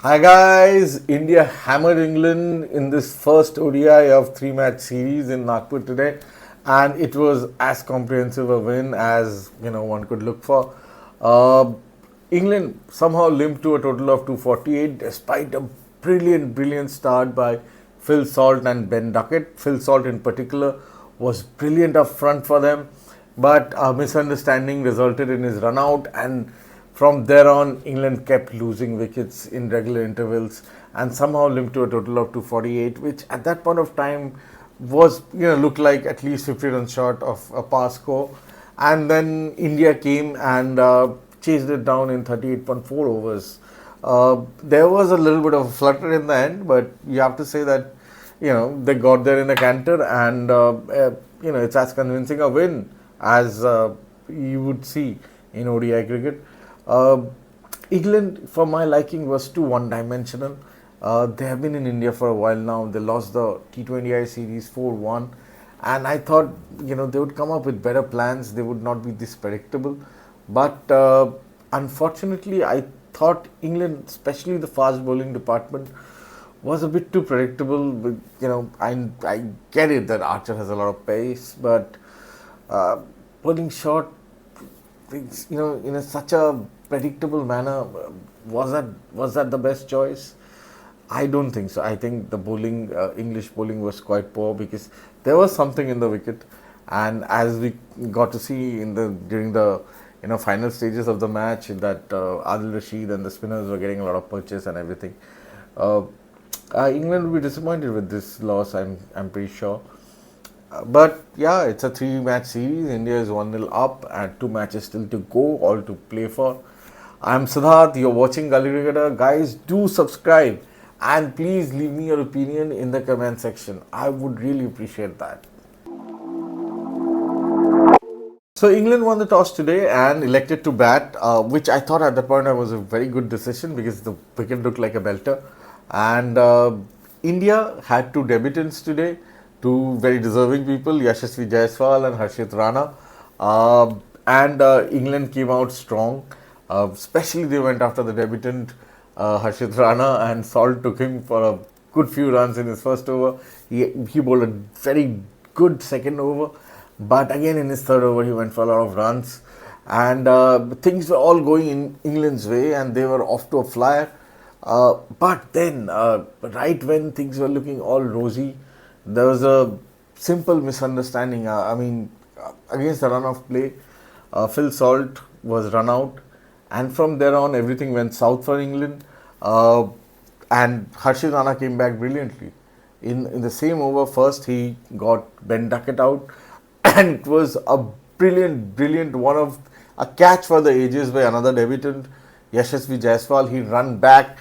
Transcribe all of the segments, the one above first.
Hi guys, India hammered England in this first ODI of three-match series in Nagpur today, and it was as comprehensive a win as one could look for. Uh, England somehow limped to a total of 248 despite a brilliant start by Phil Salt and Ben Duckett. Phil Salt in particular was brilliant up front for them, but a misunderstanding resulted in his run out, and from there on, England kept losing wickets in regular intervals and somehow limped to a total of 248, which at that point of time was, looked like at least 50 runs short of a pass score. And then India came and chased it down in 38.4 overs. There was a little bit of a flutter in the end, but you have to say that, they got there in a canter, and, it's as convincing a win as you would see in ODI cricket. Uh, England, for my liking, was too one-dimensional. They have been in India for a while now. They lost the T20I series 4-1, and I thought they would come up with better plans. They would not be this predictable, but unfortunately, I thought England, especially the fast bowling department, was a bit too predictable. I get it that Archer has a lot of pace, but pulling short in such a predictable manner, was that the best choice? I don't think so. I think the bowling, English bowling, was quite poor because there was something in the wicket, and as we got to see during the final stages of the match, that Adil Rashid and the spinners were getting a lot of punches and everything. Uh, England will be disappointed with this loss. I'm pretty sure. But yeah, it's a three-match series. India is 1-0 up and two matches still to go, all to play for. I'm Siddharth, you're watching Gully Cricketer. Guys, do subscribe and please leave me your opinion in the comment section. I would really appreciate that. So England won the toss today and elected to bat, which I thought at that point was a very good decision because the wicket looked like a belter. And India had two debutants today, two very deserving people, Yashasvi Jaiswal and Harshit Rana. And England came out strong. Especially they went after the debutant Harshit Rana, and Salt took him for a good few runs in his first over. He bowled a very good second over, but again in his third over he went for a lot of runs, and things were all going in England's way and they were off to a flyer. But then, right when things were looking all rosy, there was a simple misunderstanding. Against the run of play, Phil Salt was run out, and from there on, everything went south for England. And Harshit Rana came back brilliantly. In the same over, first he got Ben Duckett out, and it was a brilliant one of a catch for the ages by another debutant, Yashasvi Jaiswal. He ran back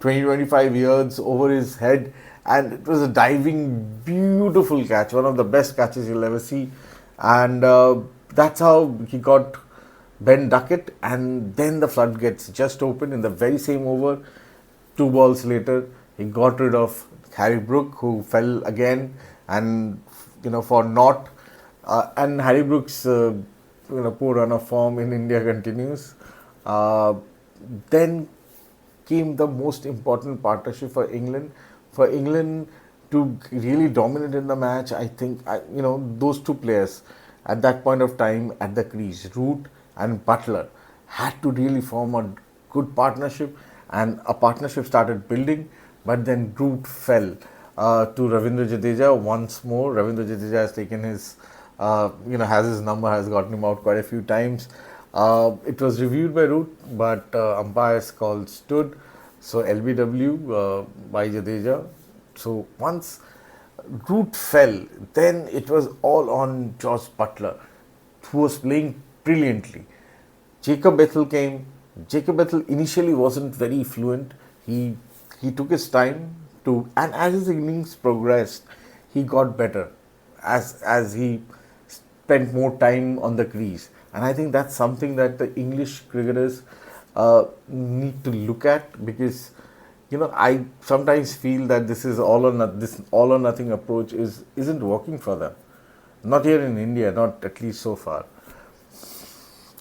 20-25 yards over his head, and it was a diving, beautiful catch, one of the best catches you'll ever see. And that's how he got Ben Duckett, and then the floodgates just opened in the very same over. Two balls later, he got rid of Harry Brook, who fell again, and for naught. And Harry Brook's poor run of form in India continues. Then came the most important partnership for England. For England to really dominate in the match, I think those two players at that point of time at the crease, Root and Butler, had to really form a good partnership, and a partnership started building. But then Root fell to Ravindra Jadeja once more. Ravindra Jadeja has taken his, has his number, has gotten him out quite a few times. It was reviewed by Root, but umpire's call stood. So LBW by Jadeja. So once Root fell, then it was all on Josh Butler, who was playing brilliantly. Jacob Bethel came. Jacob Bethel initially wasn't very fluent. He took his time and as his innings progressed, he got better as he spent more time on the crease. And I think that's something that the English cricketers need to look at, because I sometimes feel that this all or nothing approach isn't working for them. Not here in India, not at least so far.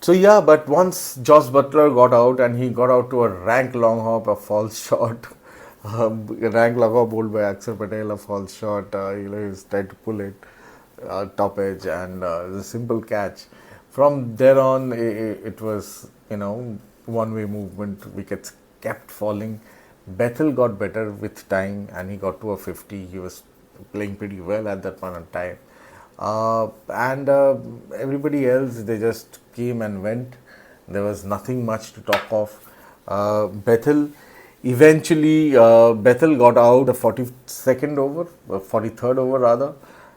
So yeah, but once Josh Butler got out and he got out to a rank long hop, a false shot, rank long hop bowled by Akshar Patel, a false shot. He was trying to pull it top edge and the simple catch. From there on, it was one-way movement. Wickets kept falling. Bethel got better with time and he got to a 50. He was playing pretty well at that point of time. And everybody else, they just came and went. There was nothing much to talk of. Bethel, eventually, Bethel got out the 42nd over, 43rd over rather.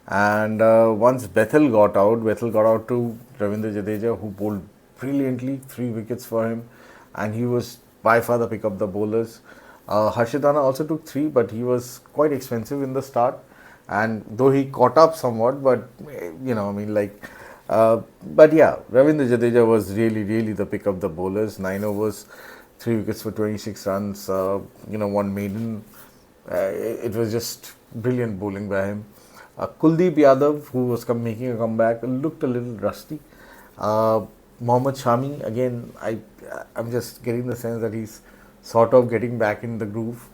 And once Bethel got out to Ravindra Jadeja, who bowled brilliantly, 3 wickets for him. And he was by far the pick of the bowlers. Harshitana also took 3, but he was quite expensive in the start. And though he caught up somewhat, but but yeah, Ravindra Jadeja was really the pick of the bowlers. 9 overs, 3 wickets for 26 runs, one maiden. It was just brilliant bowling by him. Kuldeep Yadav, who was making a comeback, looked a little rusty. Mohammad Shami, again, I'm just getting the sense that he's sort of getting back in the groove.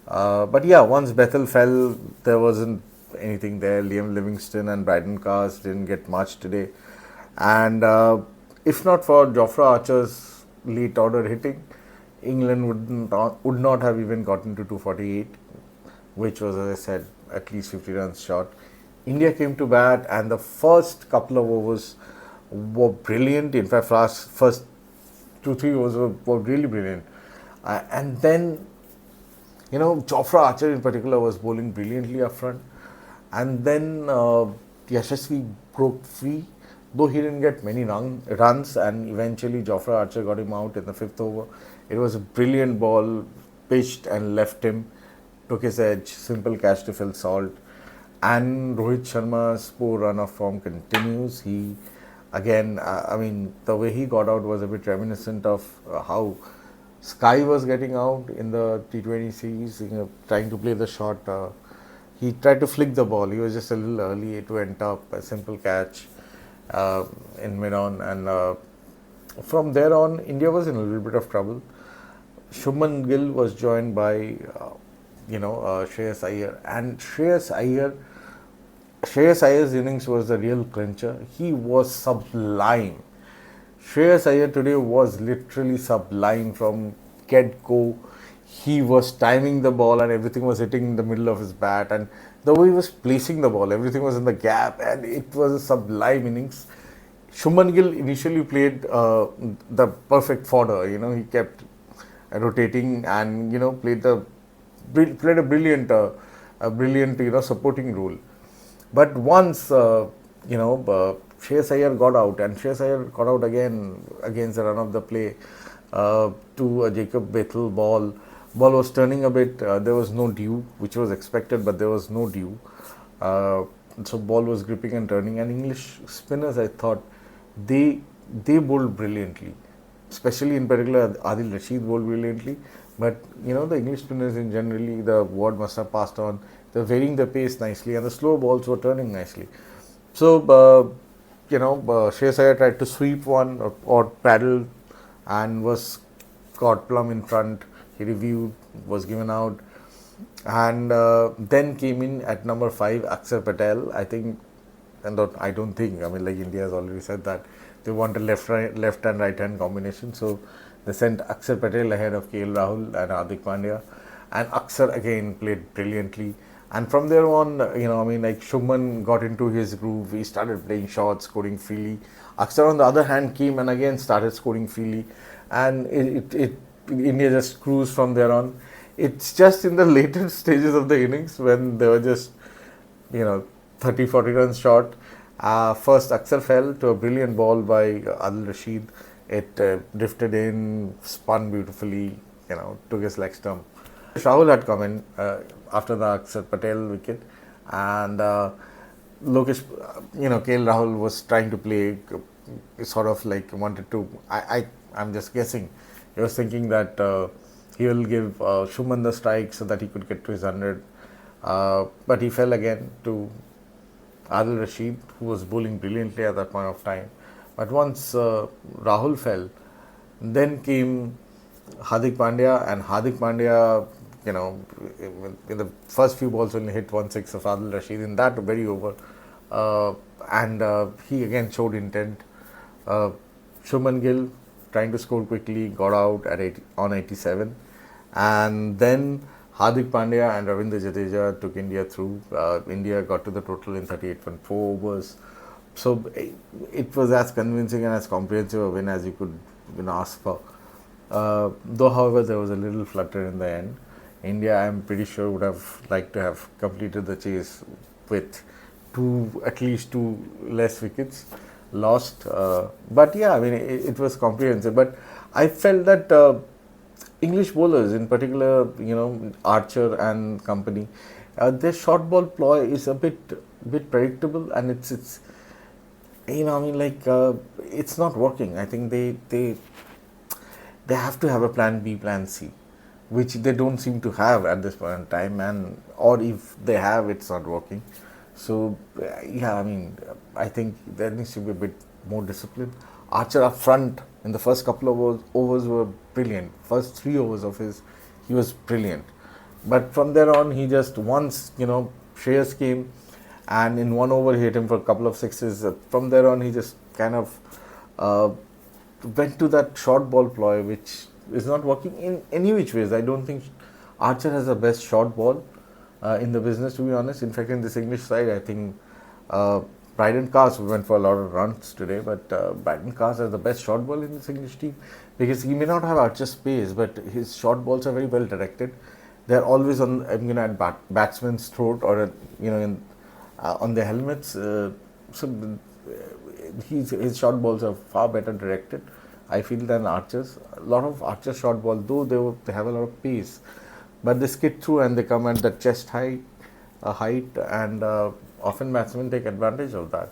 But yeah, once Bethel fell, there wasn't anything there. Liam Livingston and Bryden Cars didn't get much today. And if not for Jofra Archer's late order hitting, England would not have even gotten to 248, which was, as I said, at least 50 runs short. India came to bat and the first couple of overs were brilliant. In fact, first 2-3 overs were really brilliant. And then, Jofra Archer in particular was bowling brilliantly up front. And then Yashasvi broke free, though he didn't get many runs, and eventually Jofra Archer got him out in the 5th over. It was a brilliant ball, pitched and left him, took his edge, simple catch to Phil Salt. And Rohit Sharma's poor run of form continues. He, again, the way he got out was a bit reminiscent of how Sky was getting out in the T20 series, trying to play the shot. He tried to flick the ball. He was just a little early. It went up, a simple catch in mid-on. And from there on, India was in a little bit of trouble. Shubman Gill was joined by, Shreyas Iyer. And Shreyas Iyer's innings was the real clincher. He was sublime. Shreyas Iyer today was literally sublime from get-go. He was timing the ball and everything was hitting in the middle of his bat, and the way he was placing the ball, everything was in the gap, and it was a sublime innings. Shubman Gill initially played the perfect fodder. He kept rotating and played a brilliant supporting role. But once Shreyas Iyer got out, and Shreyas Iyer got out again against the run of the play to a Jacob Bethel ball. Ball was turning a bit. There was no dew, which was expected, but there was no dew. So ball was gripping and turning. And English spinners, I thought, they bowled brilliantly. Especially in particular, Adil Rashid bowled brilliantly. But the English spinners in generally, the word must have passed on. They're varying the pace nicely, and the slow balls were turning nicely. So Shreyas Iyer tried to sweep one or paddle, and was caught plumb in front. He reviewed, was given out, and then came in at number 5, Akshar Patel. I think, I don't think, India has already said that they want a left and right hand combination. So they sent Akshar Patel ahead of KL Rahul and Hardik Pandya, and Akshar again played brilliantly. And from there on, Shubman got into his groove. He started playing shots, scoring freely. Akshar, on the other hand, came and again started scoring freely, and India just cruised from there on. It's just in the later stages of the innings when they were just, 30-40 runs short. First, Akshar fell to a brilliant ball by Adil Rashid. It drifted in, spun beautifully, took his leg stump. Rahul had come in after the Akshar Patel wicket, and Lokesh, KL Rahul was trying to play, sort of like wanted to. I'm just guessing. He was thinking that he will give Shubman the strike so that he could get to his 100. But he fell again to Adil Rashid, who was bowling brilliantly at that point of time. But once Rahul fell, then came Hardik Pandya, and Hardik Pandya, you know, in the first few balls only hit 1 6 of Adil Rashid in that very over, uh, and he again showed intent. Uh, Shubman Gill trying to score quickly got out at 80, on 87, and then Hardik Pandya and Ravindra Jadeja took India through. India got to the total in 38.4 overs. So it was as convincing and as comprehensive a win as you could ask for. Though, however, there was a little flutter in the end. India, I'm pretty sure, would have liked to have completed the chase with at least two less wickets lost. But yeah, I mean, it was comprehensive. But I felt that English bowlers, in particular, Archer and company, their short ball ploy is a bit predictable, and it's I mean, like it's not working. I think they have to have a plan B, plan C, which they don't seem to have at this point in time, and or if they have, it's not working. So yeah, I mean, I think there needs to be a bit more discipline. Archer up front in the first couple of overs were brilliant. First 3 overs of his, he was brilliant. But from there on, he just once Shreyas came, and in 1 over he hit him for a couple of sixes. From there on, he just kind of went to that short ball ploy, which is not working in any which ways. I don't think Archer has the best short ball in the business, to be honest. In fact, in this English side, I think Bryden Cars went for a lot of runs today, but Bryden Cars has the best short ball in this English team, because he may not have Archer's pace, but his short balls are very well directed. They're always on, at batsman's throat, or on their helmets. So his short balls are far better directed, I feel, than Archer's. A lot of Archer's short ball, though they have a lot of pace, but they skid through and they come at the chest height, and often batsmen take advantage of that.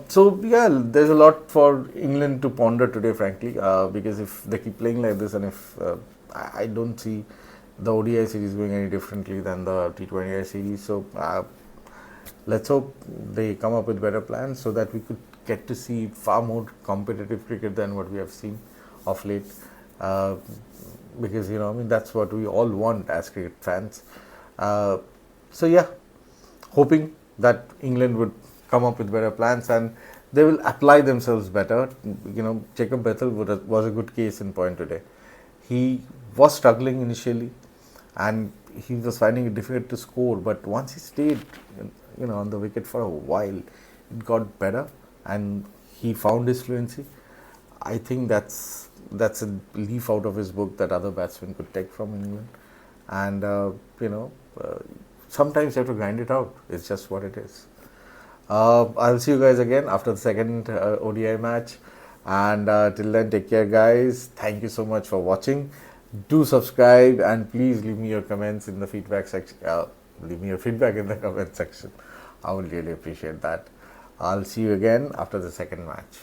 So yeah, there's a lot for England to ponder today, frankly, because if they keep playing like this, and if I don't see the ODI series going any differently than the T20I series, so let's hope they come up with better plans so that we could get to see far more competitive cricket than what we have seen of late. Because that's what we all want as cricket fans. So yeah, hoping that England would come up with better plans and they will apply themselves better. Jacob Bethel was a good case in point today. He was struggling initially, and he was finding it difficult to score. But once he stayed, on the wicket for a while, it got better, and he found his fluency. I think that's a leaf out of his book that other batsmen could take from England. And sometimes you have to grind it out. It's just what it is. I'll see you guys again after the second ODI match. And till then, take care, guys. Thank you so much for watching. Do subscribe, and please leave me your comments in the feedback section. Leave me your feedback in the comment section. I would really appreciate that. I'll see you again after the second match.